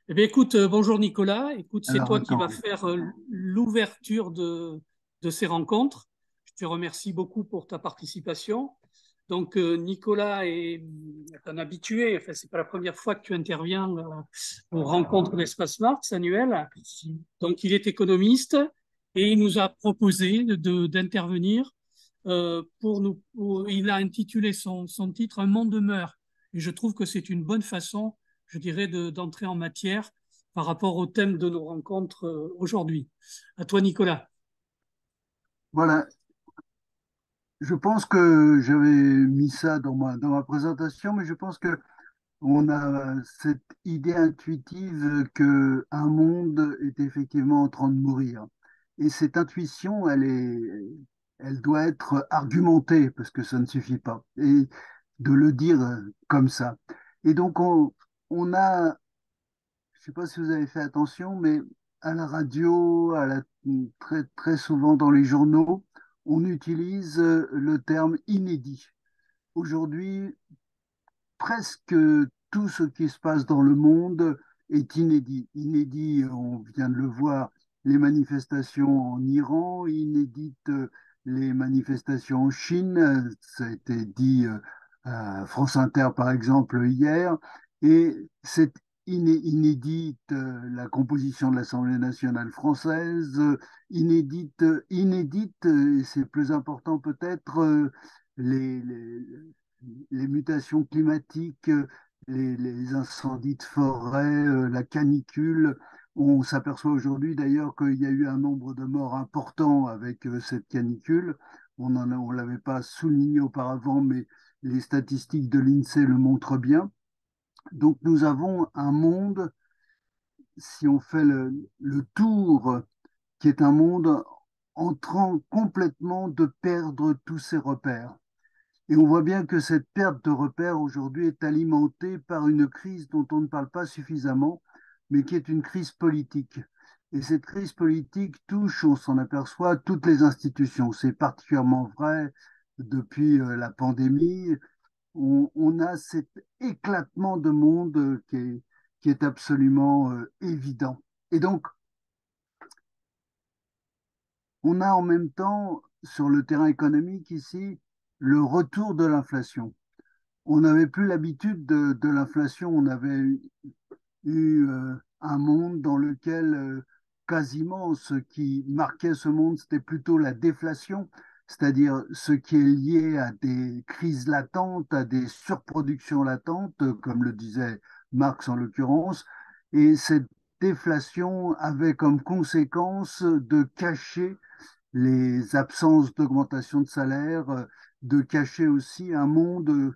Eh bien, écoute, bonjour Nicolas. Écoute, c'est Alors, toi qui vas attends. faire l'ouverture de ces rencontres. Je te remercie beaucoup pour ta participation. Donc, Nicolas est un habitué. Enfin, c'est pas la première fois que tu interviens aux rencontres d'Espace Mars annuelles. Donc, il est économiste et il nous a proposé d'intervenir il a intitulé son titre Un monde demeure. Et je trouve que c'est une bonne façon, je dirais, d'entrer en matière par rapport au thème de nos rencontres aujourd'hui. À toi, Nicolas. Voilà, je pense que j'avais mis ça dans ma présentation, mais je pense que on a cette idée intuitive que un monde est effectivement en train de mourir. Et cette intuition, elle doit être argumentée parce que ça ne suffit pas. Et de le dire comme ça. Et donc, on a, je ne sais pas si vous avez fait attention, mais à la radio, très, très souvent dans les journaux, on utilise le terme inédit. Aujourd'hui, presque tout ce qui se passe dans le monde est inédit. Inédit, on vient de le voir, les manifestations en Iran, inédites les manifestations en Chine, ça a été dit à France Inter par exemple hier, et c'est inédite la composition de l'Assemblée nationale française, inédite, et c'est plus important peut-être, les, les, les mutations climatiques, les incendies de forêt, la canicule. On s'aperçoit aujourd'hui d'ailleurs qu'il y a eu un nombre de morts important avec cette canicule. On l'avait pas souligné auparavant, mais les statistiques de l'INSEE le montrent bien. Donc nous avons un monde, si on fait le tour, qui est un monde en train complètement de perdre tous ses repères. Et on voit bien que cette perte de repères aujourd'hui est alimentée par une crise dont on ne parle pas suffisamment, mais qui est une crise politique. Et cette crise politique touche, on s'en aperçoit, toutes les institutions. C'est particulièrement vrai depuis la pandémie. On a cet éclatement de monde qui est absolument évident. Et donc, on a en même temps, sur le terrain économique ici, le retour de l'inflation. On n'avait plus l'habitude de l'inflation. On avait eu un monde dans lequel quasiment ce qui marquait ce monde, c'était plutôt la déflation, c'est-à-dire ce qui est lié à des crises latentes, à des surproductions latentes, comme le disait Marx en l'occurrence. Et cette déflation avait comme conséquence de cacher les absences d'augmentation de salaire, de cacher aussi un monde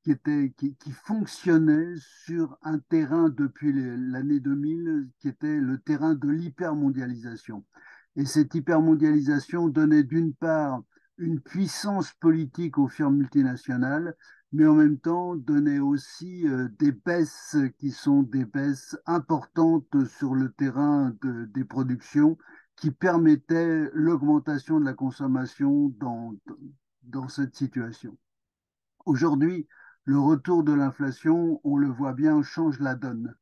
qui fonctionnait sur un terrain depuis l'année 2000, qui était le terrain de l'hypermondialisation. Et cette hypermondialisation donnait d'une part une puissance politique aux firmes multinationales, mais en même temps donnait aussi des baisses qui sont des baisses importantes sur le terrain des productions qui permettait l'augmentation de la consommation dans cette situation. Aujourd'hui, le retour de l'inflation, on le voit bien, change la donne.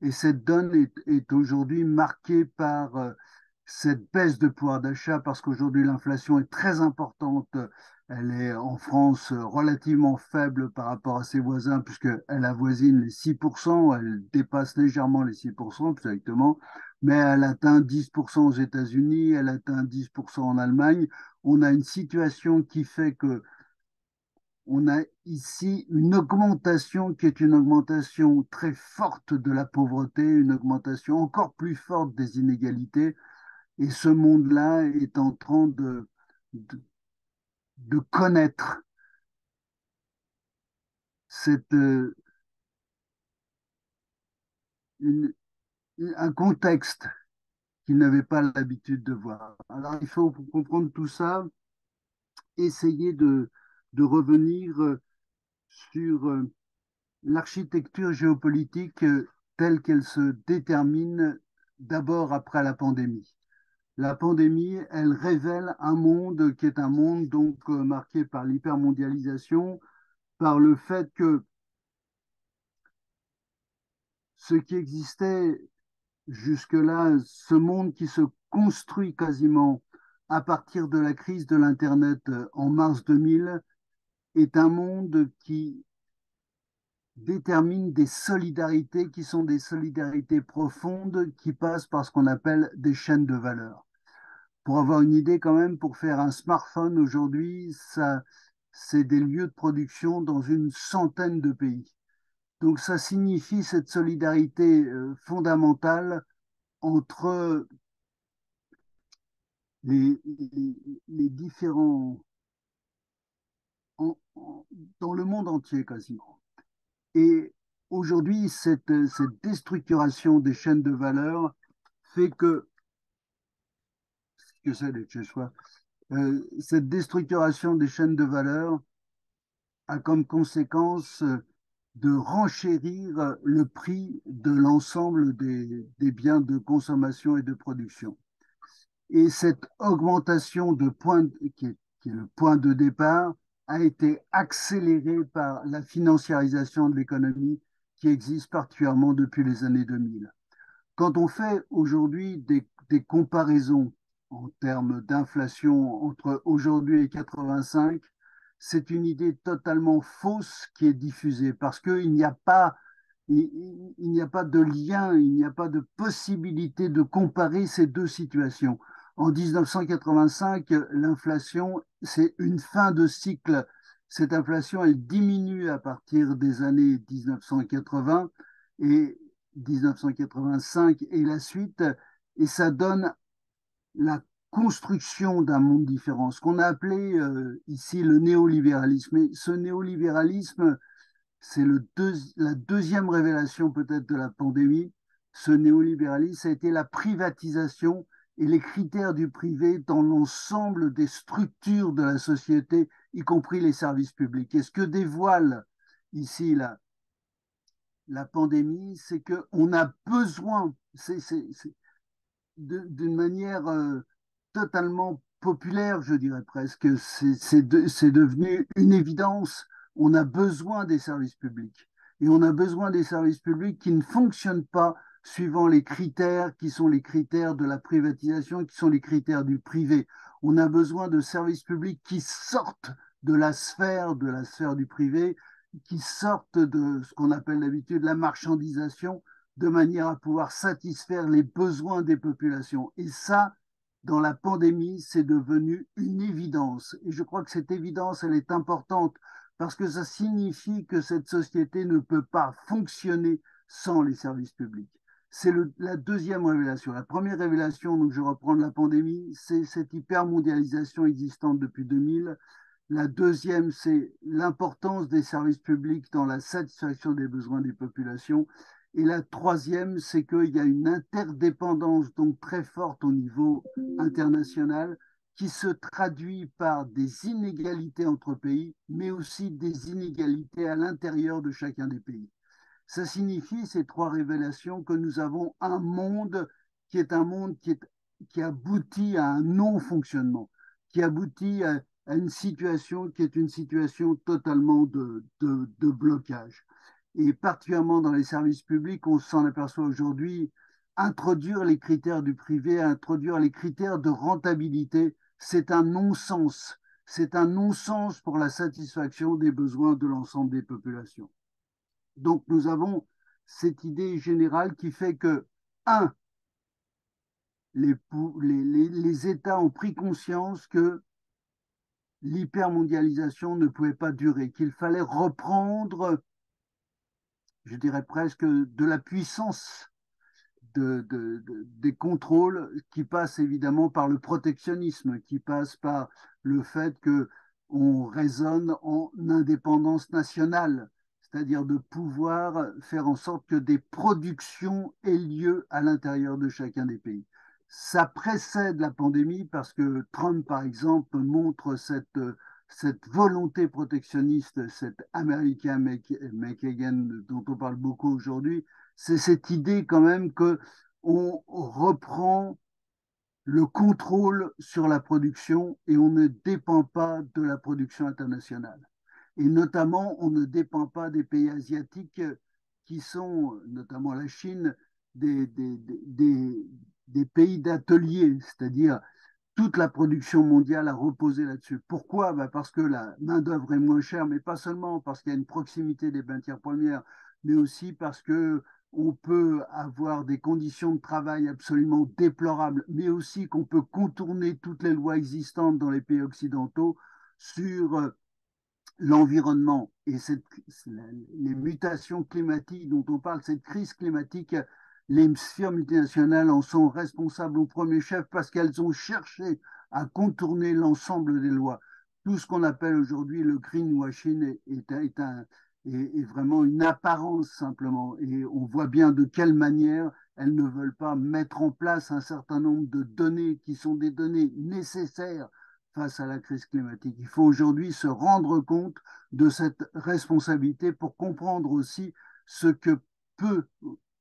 Et cette donne est aujourd'hui marquée par cette baisse de pouvoir d'achat parce qu'aujourd'hui l'inflation est très importante. Elle est en France relativement faible par rapport à ses voisins puisqu'elle avoisine les 6%, elle dépasse légèrement les 6% plus exactement, mais elle atteint 10% aux États-Unis, elle atteint 10% en Allemagne. On a une situation qui fait que on a ici une augmentation qui est une augmentation très forte de la pauvreté, une augmentation encore plus forte des inégalités. Et ce monde-là est en train de, de connaître cette, une- un contexte qu'il n'avait pas l'habitude de voir. Alors il faut, pour comprendre tout ça, essayer de revenir sur l'architecture géopolitique telle qu'elle se détermine d'abord après la pandémie. La pandémie, elle révèle un monde qui est un monde donc marqué par l'hypermondialisation, par le fait que ce qui existait jusque-là, ce monde qui se construit quasiment à partir de la crise de l'Internet en mars 2000, est un monde qui détermine des solidarités qui sont des solidarités profondes qui passent par ce qu'on appelle des chaînes de valeur. Pour avoir une idée quand même, pour faire un smartphone aujourd'hui, ça, c'est des lieux de production dans une centaine de pays. Donc ça signifie cette solidarité fondamentale entre les différents, en, en, dans le monde entier quasiment. Et aujourd'hui, cette déstructuration des chaînes de valeur fait que c'est chez soi, cette déstructuration des chaînes de valeur a comme conséquence de renchérir le prix de l'ensemble des biens de consommation et de production. Et cette augmentation de point, qui est le point de départ, a été accélérée par la financiarisation de l'économie qui existe particulièrement depuis les années 2000. Quand on fait aujourd'hui des comparaisons en termes d'inflation entre aujourd'hui et 85, c'est une idée totalement fausse qui est diffusée parce qu'il n'y a pas, il n'y a pas de lien, il n'y a pas de possibilité de comparer ces deux situations. En 1985, l'inflation, c'est une fin de cycle. Cette inflation, elle diminue à partir des années 1980 et 1985 et la suite, et ça donne la construction d'un monde différent, ce qu'on a appelé ici le néolibéralisme. Et ce néolibéralisme, c'est la deuxième révélation peut-être de la pandémie. Ce néolibéralisme, ça a été la privatisation et les critères du privé dans l'ensemble des structures de la société, y compris les services publics. Et ce que dévoile ici la pandémie, c'est qu'on a besoin, d'une manière totalement populaire, je dirais presque, c'est devenu une évidence. On a besoin des services publics. Et on a besoin des services publics qui ne fonctionnent pas suivant les critères qui sont les critères de la privatisation, qui sont les critères du privé. On a besoin de services publics qui sortent de la sphère du privé, qui sortent de ce qu'on appelle d'habitude la marchandisation, de manière à pouvoir satisfaire les besoins des populations. Et ça, dans la pandémie, c'est devenu une évidence. Et je crois que cette évidence, elle est importante parce que ça signifie que cette société ne peut pas fonctionner sans les services publics. C'est la deuxième révélation. La première révélation, donc je reprends de la pandémie, c'est cette hypermondialisation existante depuis 2000. La deuxième, c'est l'importance des services publics dans la satisfaction des besoins des populations. Et la troisième, c'est qu'il y a une interdépendance donc très forte au niveau international qui se traduit par des inégalités entre pays, mais aussi des inégalités à l'intérieur de chacun des pays. Ça signifie, ces trois révélations, que nous avons un monde qui est un monde qui aboutit à un non-fonctionnement, qui aboutit à une situation qui est une situation totalement de blocage. Et particulièrement dans les services publics, on s'en aperçoit aujourd'hui, introduire les critères du privé, introduire les critères de rentabilité, c'est un non-sens. C'est un non-sens pour la satisfaction des besoins de l'ensemble des populations. Donc nous avons cette idée générale qui fait que, un, les États ont pris conscience que l'hypermondialisation ne pouvait pas durer, qu'il fallait reprendre, je dirais presque, de la puissance des contrôles qui passent évidemment par le protectionnisme, qui passent par le fait qu'on raisonne en indépendance nationale, c'est-à-dire de pouvoir faire en sorte que des productions aient lieu à l'intérieur de chacun des pays. Ça précède la pandémie parce que Trump, par exemple, montre cette volonté protectionniste, cette American Make Again dont on parle beaucoup aujourd'hui, c'est cette idée quand même que on reprend le contrôle sur la production et on ne dépend pas de la production internationale. Et notamment, on ne dépend pas des pays asiatiques qui sont, notamment la Chine, des, des, des, des pays d'ateliers, c'est-à-dire toute la production mondiale a reposé là-dessus. Pourquoi? Ben parce que la main-d'œuvre est moins chère, mais pas seulement parce qu'il y a une proximité des matières premières, mais aussi parce que on peut avoir des conditions de travail absolument déplorables, mais aussi qu'on peut contourner toutes les lois existantes dans les pays occidentaux sur l'environnement et les mutations climatiques dont on parle, cette crise climatique, les sphères multinationales en sont responsables au premier chef parce qu'elles ont cherché à contourner l'ensemble des lois. Tout ce qu'on appelle aujourd'hui le greenwashing est vraiment une apparence simplement. Et on voit bien de quelle manière elles ne veulent pas mettre en place un certain nombre de données qui sont des données nécessaires face à la crise climatique. Il faut aujourd'hui se rendre compte de cette responsabilité pour comprendre aussi ce que peut,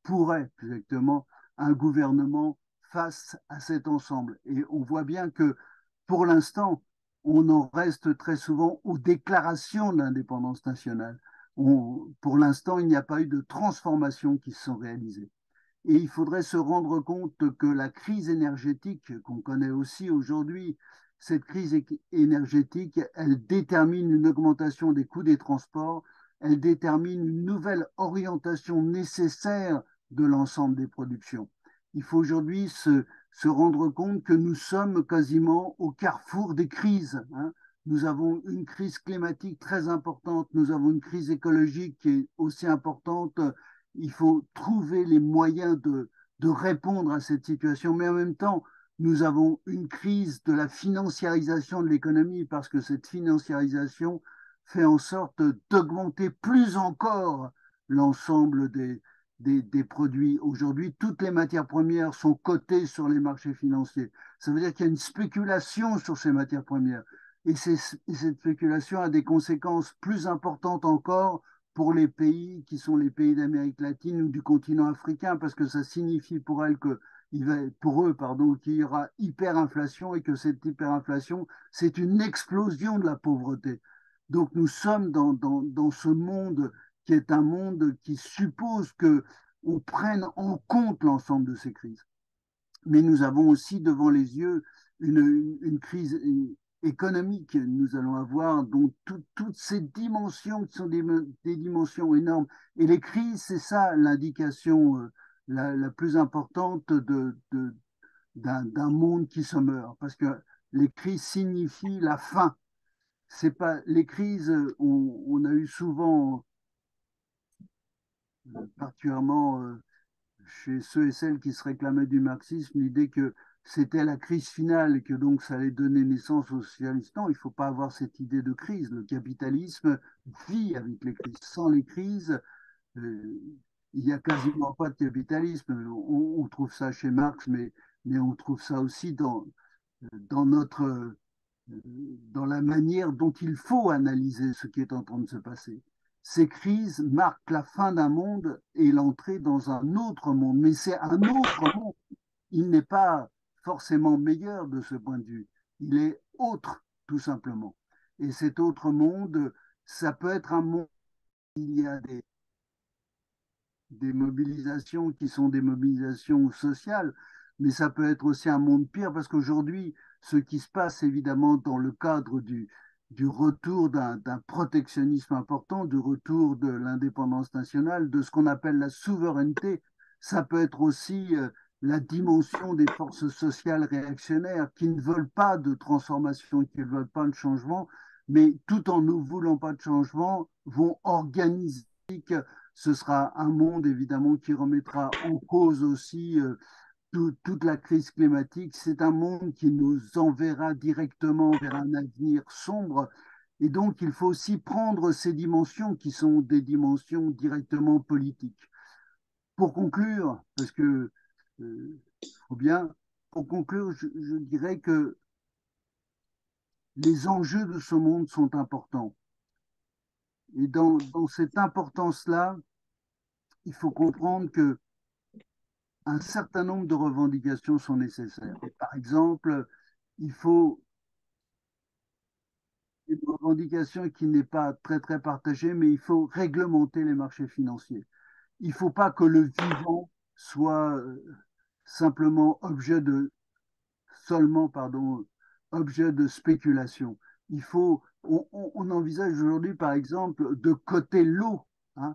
pourrait exactement un gouvernement face à cet ensemble. Et on voit bien que pour l'instant, on en reste très souvent aux déclarations d'indépendance nationale. Pour l'instant, il n'y a pas eu de transformations qui se sont réalisées. Et il faudrait se rendre compte que la crise énergétique qu'on connaît aussi aujourd'hui, cette crise énergétique, elle détermine une augmentation des coûts des transports, elle détermine une nouvelle orientation nécessaire de l'ensemble des productions. Il faut aujourd'hui se rendre compte que nous sommes quasiment au carrefour des crises, hein. Nous avons une crise climatique très importante, nous avons une crise écologique qui est aussi importante. Il faut trouver les moyens de répondre à cette situation, mais en même temps, nous avons une crise de la financiarisation de l'économie parce que cette financiarisation fait en sorte d'augmenter plus encore l'ensemble des produits. Aujourd'hui, toutes les matières premières sont cotées sur les marchés financiers. Ça veut dire qu'il y a une spéculation sur ces matières premières. Et cette spéculation a des conséquences plus importantes encore pour les pays qui sont les pays d'Amérique latine ou du continent africain, parce que ça signifie pour elles que pour eux, pardon, qu'il y aura hyperinflation et que cette hyperinflation, c'est une explosion de la pauvreté. Donc nous sommes dans ce monde qui est un monde qui suppose que on prenne en compte l'ensemble de ces crises. Mais nous avons aussi devant les yeux une crise économique. Nous allons avoir donc toutes ces dimensions qui sont des dimensions énormes. Et les crises, c'est ça l'indication la plus importante d'un monde qui se meurt. Parce que les crises signifient la fin. C'est pas, les crises, on a eu souvent, particulièrement chez ceux et celles qui se réclamaient du marxisme, l'idée que c'était la crise finale et que donc ça allait donner naissance au socialisme. Non, il ne faut pas avoir cette idée de crise. Le capitalisme vit avec les crises. Sans les crises, euh, il n'y a quasiment pas de capitalisme. On trouve ça chez Marx, mais on trouve ça aussi dans notre, dans la manière dont il faut analyser ce qui est en train de se passer. Ces crises marquent la fin d'un monde et l'entrée dans un autre monde. Mais c'est un autre monde. Il n'est pas forcément meilleur de ce point de vue. Il est autre, tout simplement. Et cet autre monde, ça peut être un monde où il y a des mobilisations qui sont des mobilisations sociales, mais ça peut être aussi un monde pire parce qu'aujourd'hui, ce qui se passe évidemment dans le cadre du retour d'un protectionnisme important, du retour de l'indépendance nationale, de ce qu'on appelle la souveraineté, ça peut être aussi la dimension des forces sociales réactionnaires qui ne veulent pas de transformation, qui ne veulent pas de changement, mais tout en ne voulant pas de changement, vont organiser que ce sera un monde évidemment qui remettra en cause aussi toute la crise climatique. C'est un monde qui nous enverra directement vers un avenir sombre. Et donc, il faut aussi prendre ces dimensions qui sont des dimensions directement politiques. Pour conclure, parce que faut bien, pour conclure, je dirais que les enjeux de ce monde sont importants. Et dans cette importance-là, il faut comprendre que un certain nombre de revendications sont nécessaires. Par exemple, il faut une revendication qui n'est pas très très partagée, mais il faut réglementer les marchés financiers. il ne faut pas que le vivant soit simplement seulement, pardon, objet de spéculation. On envisage aujourd'hui, par exemple, de coter l'eau, hein.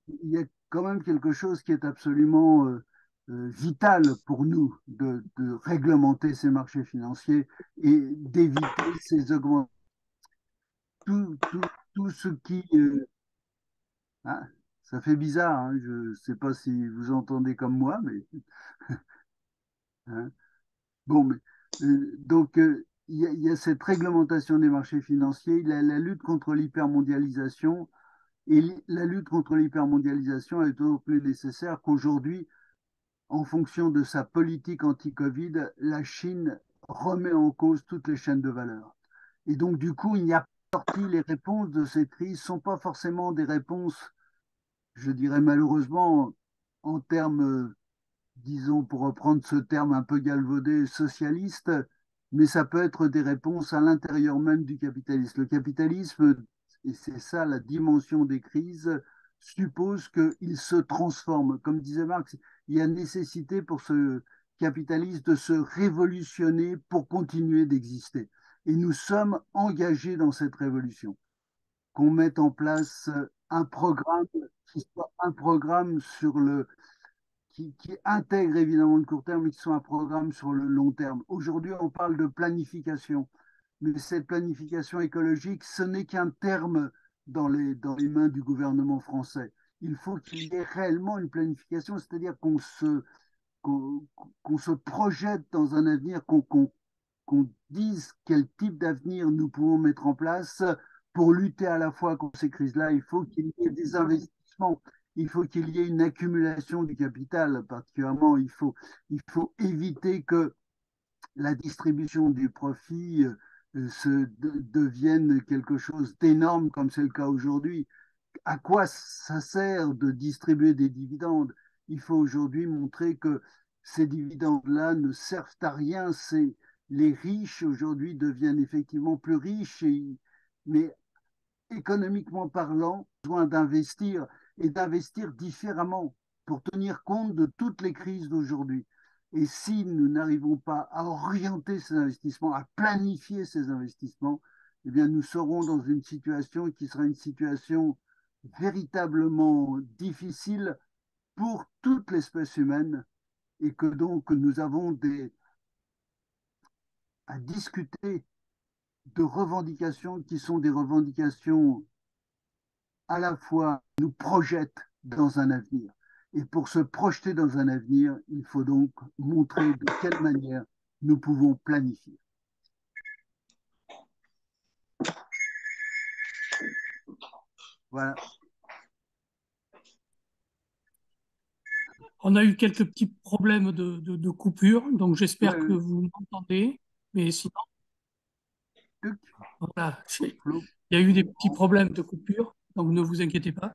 Il y a quand même quelque chose qui est absolument vital pour nous de réglementer ces marchés financiers et d'éviter ces augmentations. Tout ce qui... hein, ça fait bizarre, hein, je ne sais pas si vous entendez comme moi, mais... hein. Bon, mais, donc, il y a cette réglementation des marchés financiers, la lutte contre l'hypermondialisation. Et la lutte contre l'hypermondialisation est d'autant plus nécessaire qu'aujourd'hui, en fonction de sa politique anti-Covid, la Chine remet en cause toutes les chaînes de valeur. Et donc, du coup, il n'y a pas sorti, les réponses de cette crise ne sont pas forcément des réponses, je dirais malheureusement, en termes, disons, pour reprendre ce terme un peu galvaudé, socialiste, mais ça peut être des réponses à l'intérieur même du capitalisme. Le capitalisme, et c'est ça la dimension des crises, suppose qu'il se transforme. Comme disait Marx, il y a nécessité pour ce capitaliste de se révolutionner pour continuer d'exister. Et nous sommes engagés dans cette révolution. Qu'on mette en place un programme qui soit un programme qui intègre évidemment le court terme, mais qui soit un programme sur le long terme. Aujourd'hui, on parle de planification, mais cette planification écologique, ce n'est qu'un terme dans les mains du gouvernement français. Il faut qu'il y ait réellement une planification, c'est-à-dire qu'on se projette dans un avenir, qu'on dise quel type d'avenir nous pouvons mettre en place pour lutter à la fois contre ces crises-là. Il faut qu'il y ait des investissements, il faut qu'il y ait une accumulation du capital, particulièrement, il faut éviter que la distribution du profit devienne quelque chose d'énorme comme c'est le cas aujourd'hui. À quoi ça sert de distribuer des dividendes? Il faut aujourd'hui montrer que ces dividendes-là ne servent à rien. Les riches aujourd'hui deviennent effectivement plus riches, mais économiquement parlant, besoin d'investir et d'investir différemment pour tenir compte de toutes les crises d'aujourd'hui. Et si nous n'arrivons pas à orienter ces investissements, à planifier ces investissements, eh bien, nous serons dans une situation qui sera une situation véritablement difficile pour toute l'espèce humaine et que donc nous avons à discuter de revendications qui sont des revendications à la fois nous projettent dans un avenir. Et pour se projeter dans un avenir, il faut donc montrer de quelle manière nous pouvons planifier. Voilà. On a eu quelques petits problèmes de coupure, donc j'espère que Ouais, vous m'entendez. Mais sinon, tuc, voilà, Flo, il y a eu des petits problèmes de coupure, donc ne vous inquiétez pas.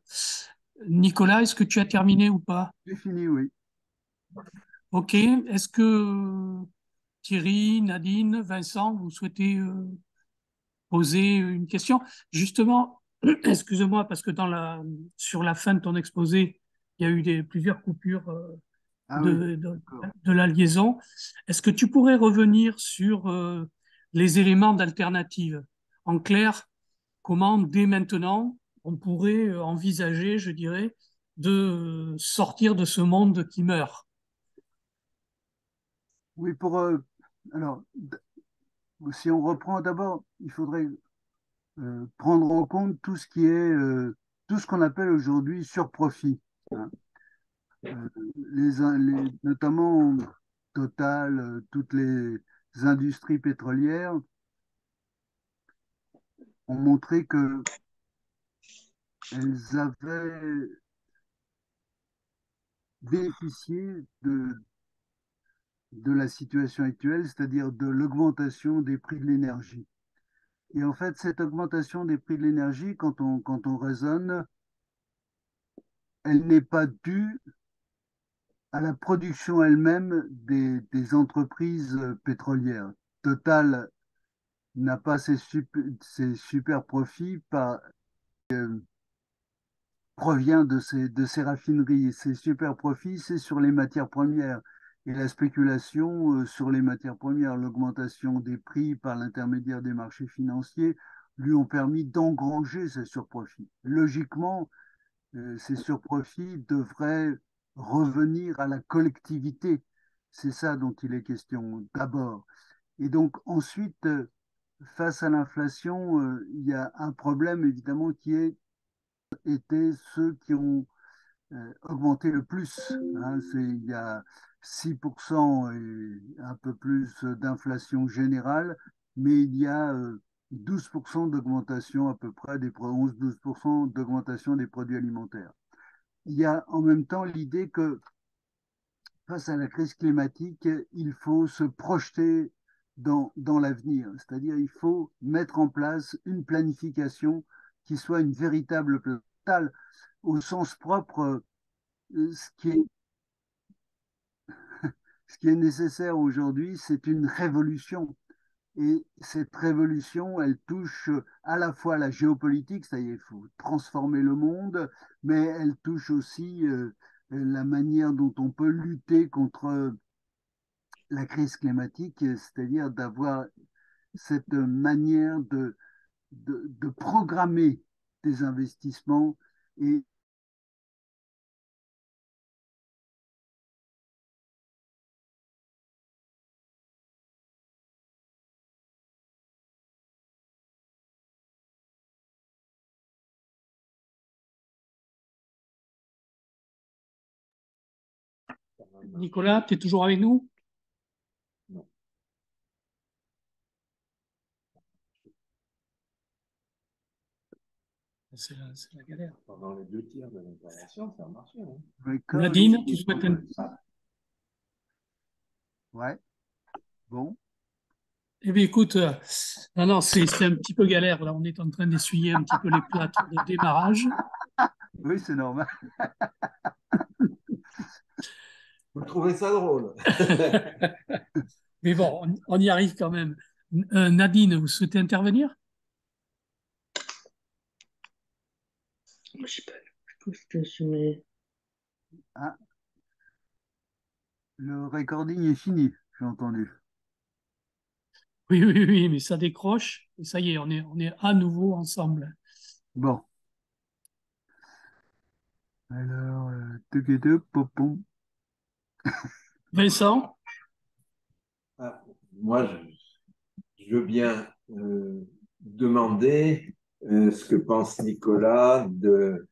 Nicolas, est-ce que tu as terminé ou pas? j'ai fini, oui. Ok. Est-ce que Thierry, Nadine, Vincent, vous souhaitez poser une question? Justement, excusez-moi, parce que sur la fin de ton exposé, il y a eu plusieurs coupures Ah oui, de, de, d'accord. de la liaison. Est-ce que tu pourrais revenir sur les éléments d'alternative? En clair, comment dès maintenant on pourrait envisager, je dirais, de sortir de ce monde qui meurt? Oui, alors, si on reprend d'abord, il faudrait prendre en compte tout ce qui est, tout ce qu'on appelle aujourd'hui surprofit, hein. Euh, Notamment Total, toutes les industries pétrolières ont montré qu'elles avaient bénéficié de la situation actuelle, c'est-à-dire de l'augmentation des prix de l'énergie. Et en fait, cette augmentation des prix de l'énergie, quand on raisonne, elle n'est pas due à la production elle-même des entreprises pétrolières. Total n'a pas ses super profits provient de ces raffineries. Et ces super profits, c'est sur les matières premières. Et la spéculation sur les matières premières, l'augmentation des prix par l'intermédiaire des marchés financiers, lui ont permis d'engranger ces surprofits. Logiquement, ces surprofits devraient revenir à la collectivité. C'est ça dont il est question d'abord. Et donc ensuite, face à l'inflation, il y a un problème évidemment qui été ceux qui ont augmenté le plus. Hein. Il y a 6% et un peu plus d'inflation générale, mais il y a 12% d'augmentation à peu près, 11-12% d'augmentation des produits alimentaires. Il y a en même temps l'idée que face à la crise climatique, il faut se projeter dans l'avenir, c'est-à-dire il faut mettre en place une planification qui soit une véritable planification au sens propre. Ce qui est, ce qui est nécessaire aujourd'hui, c'est une révolution. Et cette révolution, elle touche à la fois la géopolitique, c'est-à-dire il faut transformer le monde, mais elle touche aussi la manière dont on peut lutter contre la crise climatique, c'est-à-dire d'avoir cette manière de programmer des investissements et Nicolas, tu es toujours avec nous? C'est la galère. Pendant les 2 tiers de l'intervention, ça a marché. Hein. Nadine, tu souhaites un... Ouais, bon. Eh bien, écoute, non, c'est un petit peu galère. Là, on est en train d'essuyer un petit peu les plâtres de démarrage. Oui, c'est normal. Vous trouvez ça drôle? Mais bon, on y arrive quand même. Nadine, vous souhaitez intervenir? Moi, je sais pas. Je peux stationner. Ah, le recording est fini, j'ai entendu. Oui, oui, oui, mais ça décroche. Et ça y est, on est à nouveau ensemble. Bon, alors, popon. Vincent? Ah, moi, je veux bien demander ce que pense Nicolas de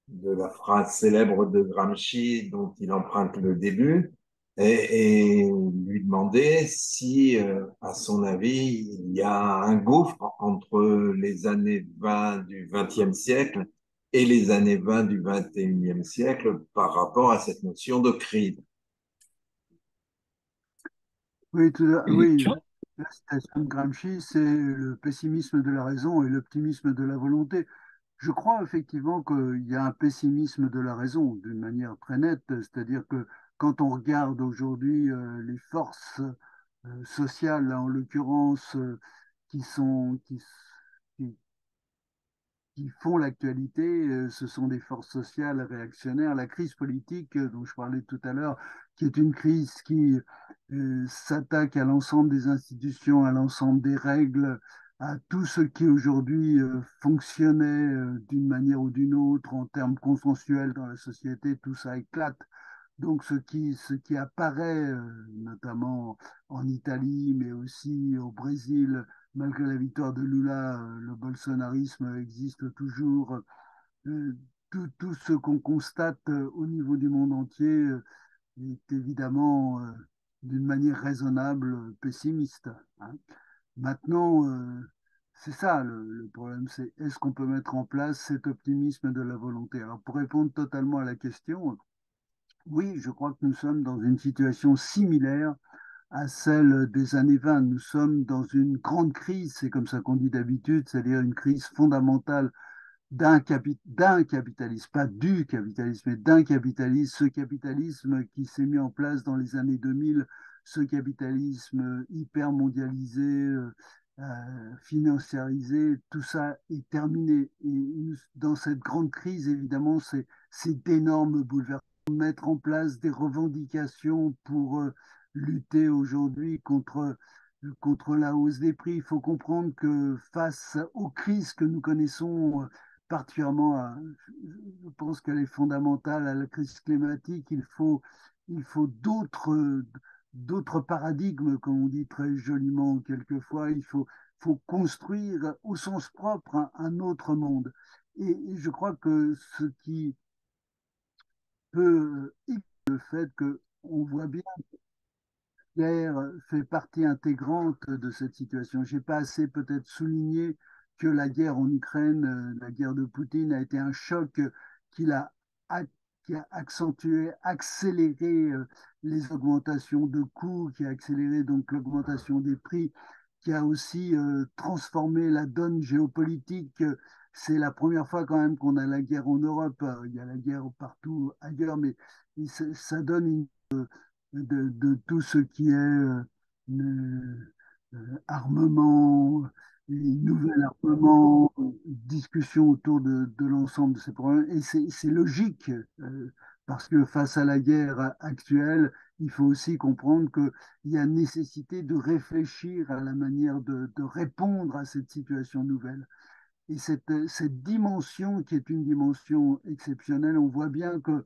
la phrase célèbre de Gramsci dont il emprunte le début et lui demander si, à son avis, il y a un gouffre entre les années 20 du XXe siècle et les années 20 du XXIe siècle par rapport à cette notion de crise. Oui, oui, Tiens. la citation de Gramsci, c'est le pessimisme de la raison et l'optimisme de la volonté. Je crois effectivement qu'il y a un pessimisme de la raison d'une manière très nette, c'est-à-dire que quand on regarde aujourd'hui les forces sociales, là, en l'occurrence, qui sont, qui, qui font l'actualité, ce sont des forces sociales réactionnaires. La crise politique dont je parlais tout à l'heure, qui est une crise qui s'attaque à l'ensemble des institutions, à l'ensemble des règles, à tout ce qui aujourd'hui fonctionnait d'une manière ou d'une autre en termes consensuels dans la société, tout ça éclate. Donc ce qui apparaît notamment en Italie, mais aussi au Brésil, malgré la victoire de Lula, le bolsonarisme existe toujours. Tout ce qu'on constate au niveau du monde entier est évidemment d'une manière raisonnable pessimiste. Hein. Maintenant, c'est ça le problème, c'est est-ce qu'on peut mettre en place cet optimisme de la volonté? Alors pour répondre totalement à la question, oui, je crois que nous sommes dans une situation similaire à celle des années 20. Nous sommes dans une grande crise, c'est comme ça qu'on dit d'habitude, c'est-à-dire une crise fondamentale d'un capitalisme, pas du capitalisme, mais d'un capitalisme, ce capitalisme qui s'est mis en place dans les années 2000, ce capitalisme hyper mondialisé financiarisé, tout ça est terminé. Et dans cette grande crise, évidemment, c'est d'énormes bouleversements. Mettre en place des revendications pour lutter aujourd'hui contre la hausse des prix. Il faut comprendre que face aux crises que nous connaissons, particulièrement, je pense qu'elle est fondamentale à la crise climatique, il faut d'autres paradigmes, comme on dit très joliment quelquefois. Il faut construire au sens propre un autre monde. Et je crois que ce qui peut le fait qu'on voit bien que la guerre fait partie intégrante de cette situation. Je n'ai pas assez peut-être souligné que la guerre en Ukraine, la guerre de Poutine, a été un choc qui a, qui a accentué, accéléré les augmentations de coûts, qui a accéléré donc l'augmentation des prix, qui a aussi transformé la donne géopolitique. C'est la première fois quand même qu'on a la guerre en Europe. Il y a la guerre partout ailleurs, mais ça donne de tout ce qui est armement, nouvel armement, discussion autour de l'ensemble de ces problèmes. Et c'est logique, parce que face à la guerre actuelle, il faut aussi comprendre qu'il y a nécessité de réfléchir à la manière de répondre à cette situation nouvelle. Et cette dimension qui est une dimension exceptionnelle, on voit bien que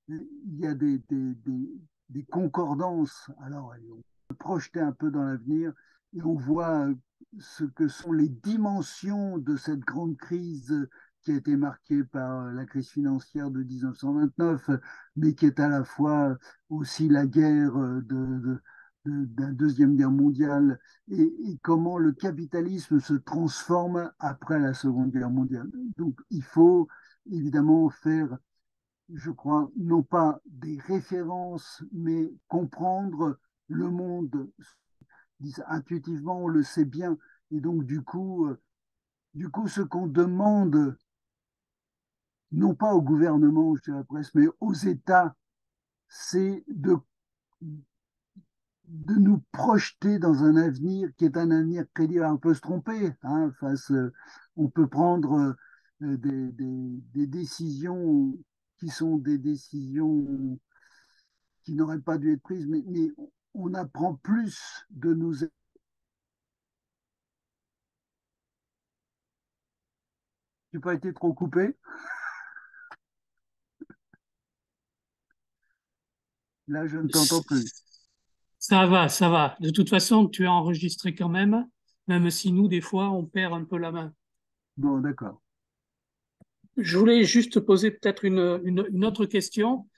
il y a des concordances. Alors, on peut projeter un peu dans l'avenir et on voit ce que sont les dimensions de cette grande crise qui a été marquée par la crise financière de 1929, mais qui est à la fois aussi la guerre de la Deuxième Guerre mondiale et comment le capitalisme se transforme après la Seconde Guerre mondiale. Donc, il faut évidemment faire, je crois, non pas des références, mais comprendre le monde. Intuitivement, on le sait bien. Et donc, du coup, ce qu'on demande, non pas au gouvernement, je dirais presque, mais aux États, c'est de nous projeter dans un avenir qui est un avenir crédible. On peut se tromper, hein, on peut prendre des décisions qui sont des décisions qui n'auraient pas dû être prises, mais on apprend plus de nous. Tu n'as pas été trop coupé? Là, je ne t'entends plus. Ça va, ça va. De toute façon, tu es enregistré quand même si nous, des fois, on perd un peu la main. Bon, d'accord. Je voulais juste te poser peut-être une autre question.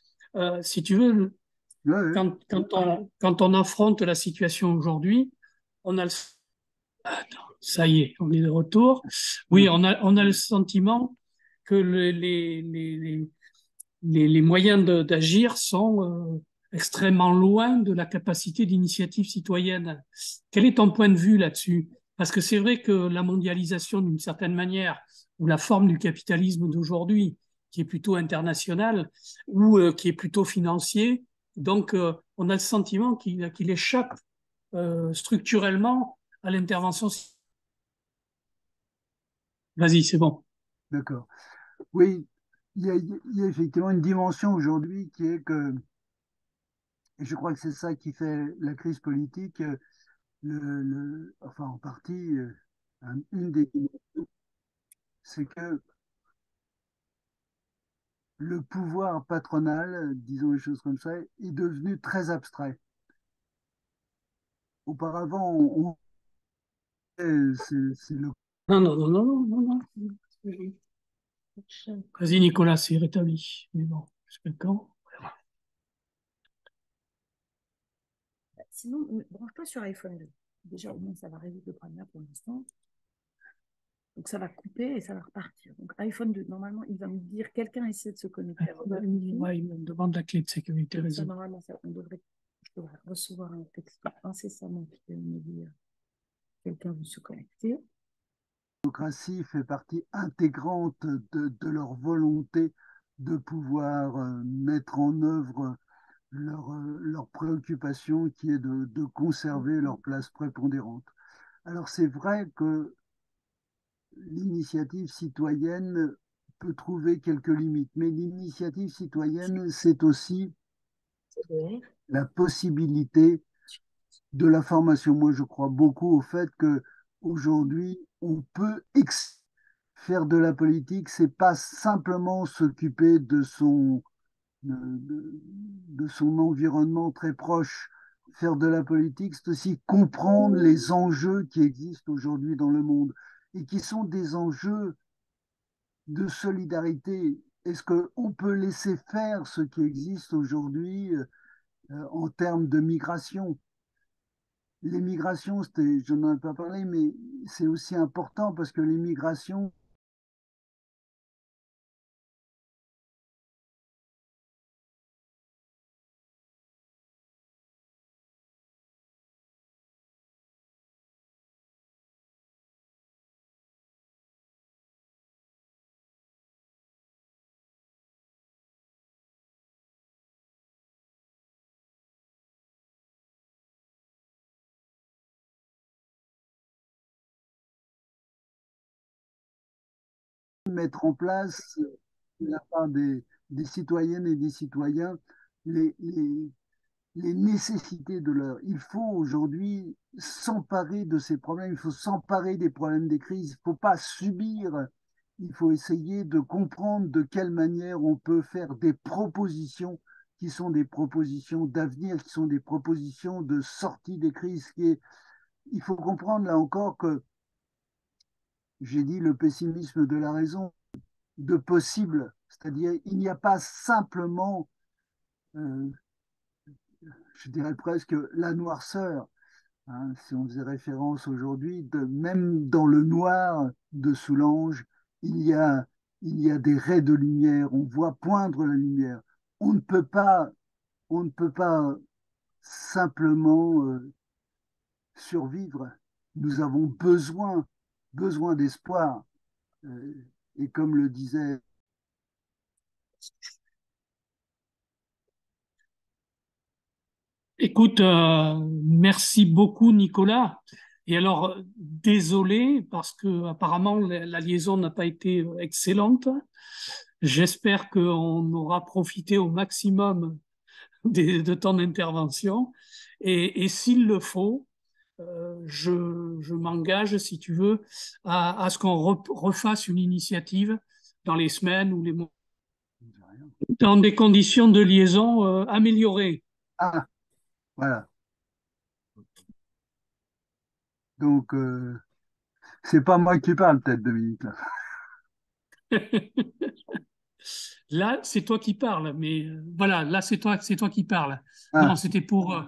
Si tu veux, Ouais, ouais. quand on affronte la situation aujourd'hui, on a le... Attends, ça y est, on est de retour. Oui, on a le sentiment que les moyens d'agir sont extrêmement loin de la capacité d'initiative citoyenne. Quel est ton point de vue là-dessus? Parce que c'est vrai que la mondialisation, d'une certaine manière, ou la forme du capitalisme d'aujourd'hui, qui est plutôt international ou qui est plutôt financier, donc on a le sentiment qu'il échappe structurellement à l'intervention. Vas-y, c'est bon. D'accord. Oui, il y a effectivement une dimension aujourd'hui qui est que, et je crois que c'est ça qui fait la crise politique, enfin en partie, une des dimensions, c'est que le pouvoir patronal, disons les choses comme ça, est devenu très abstrait. Auparavant, c'est le... Non, non, non, non, non, non, non. Vas-y, Nicolas, c'est rétabli. Mais bon, jusqu'à quand? Sinon, branche-toi sur iPhone 2. Déjà, au moins, ça va résoudre le problème là pour l'instant. Donc, ça va couper et ça va repartir. Donc, iPhone 2, normalement, il va me dire quelqu'un essaie de se connecter à votre Wi-Fi. Ouais, il me demande la clé de sécurité Ça, réseau. normalement, je devrais recevoir un texte incessamment qui va me dire quelqu'un veut se connecter. La démocratie fait partie intégrante de leur volonté de pouvoir mettre en œuvre leur préoccupation qui est de conserver leur place prépondérante. Alors c'est vrai que l'initiative citoyenne peut trouver quelques limites, mais l'initiative citoyenne, c'est aussi la possibilité de la formation. Moi, je crois beaucoup au fait que aujourd'hui, on peut faire de la politique, c'est pas simplement s'occuper de son environnement très proche. Faire de la politique, c'est aussi comprendre les enjeux qui existent aujourd'hui dans le monde et qui sont des enjeux de solidarité. Est-ce qu'on peut laisser faire ce qui existe aujourd'hui en termes de migration? Les migrations, je n'en ai pas parlé, mais c'est aussi important parce que les migrations, mettre en place de la part des citoyennes et des citoyens les, les, les nécessités de l'heure. Il faut aujourd'hui s'emparer de ces problèmes, il faut s'emparer des problèmes des crises, il ne faut pas subir, il faut essayer de comprendre de quelle manière on peut faire des propositions qui sont des propositions d'avenir, qui sont des propositions de sortie des crises. Il faut comprendre là encore que j'ai dit le pessimisme de la raison, de possible, c'est-à-dire il n'y a pas simplement, euh, je dirais presque, la noirceur. Hein, si on faisait référence aujourd'hui, même dans le noir de Soulanges, il y a, il y a des raies de lumière, on voit poindre la lumière. On ne peut pas, on ne peut pas simplement survivre. Nous avons besoin d'espoir. Euh, et comme le disait Écoute, merci beaucoup, Nicolas. Et alors, désolé, parce que apparemment la liaison n'a pas été excellente. J'espère qu'on aura profité au maximum de ton intervention. Et s'il le faut, je m'engage, si tu veux, à ce qu'on refasse une initiative dans les semaines ou les mois, dans des conditions de liaison améliorées. ah, voilà. Donc, c'est pas moi qui parle, peut-être, Dominique. Là. Là, c'est toi qui parles, mais voilà, là, c'est toi qui parles. Non, Ah, c'était pour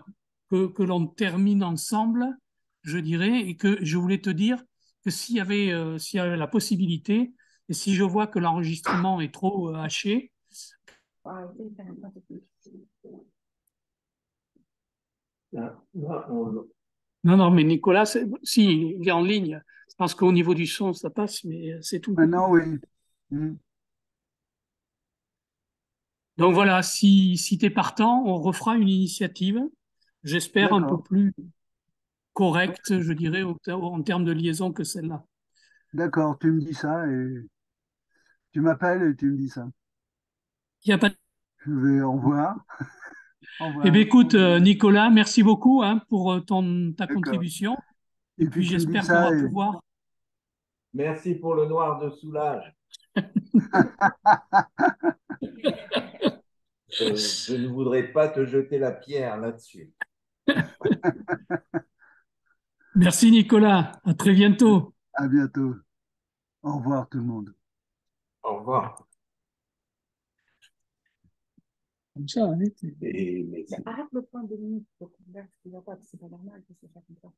que l'on termine ensemble, je dirais, et que je voulais te dire que s'il y avait la possibilité, et si je vois que l'enregistrement est trop haché, non, non, mais Nicolas, si, il est en ligne. Je pense qu'au niveau du son, ça passe, mais c'est tout. maintenant, oui. Hmm, Donc voilà, si tu es partant, on refera une initiative, j'espère un peu d'accord. plus correcte, je dirais, en termes de liaison que celle-là. D'accord, tu me dis ça et tu m'appelles et tu me dis ça. Il y a pas... Je vais, au revoir. Au Eh bien, revoir. écoute, Nicolas, merci beaucoup hein, pour ta D'accord. contribution. Et Et puis puis, tu me dis j'espère qu'on ça va et... pouvoir. Merci pour le noir de Soulage. Je ne voudrais pas te jeter la pierre là-dessus. Merci, Nicolas. À très bientôt. À bientôt. Au revoir tout le monde. Au revoir. Comme ça, hein. Et, Arrête le point de minutes pour qu'on regarde ce qu'il y a pas, c'est pas normal que ce soit comme ça.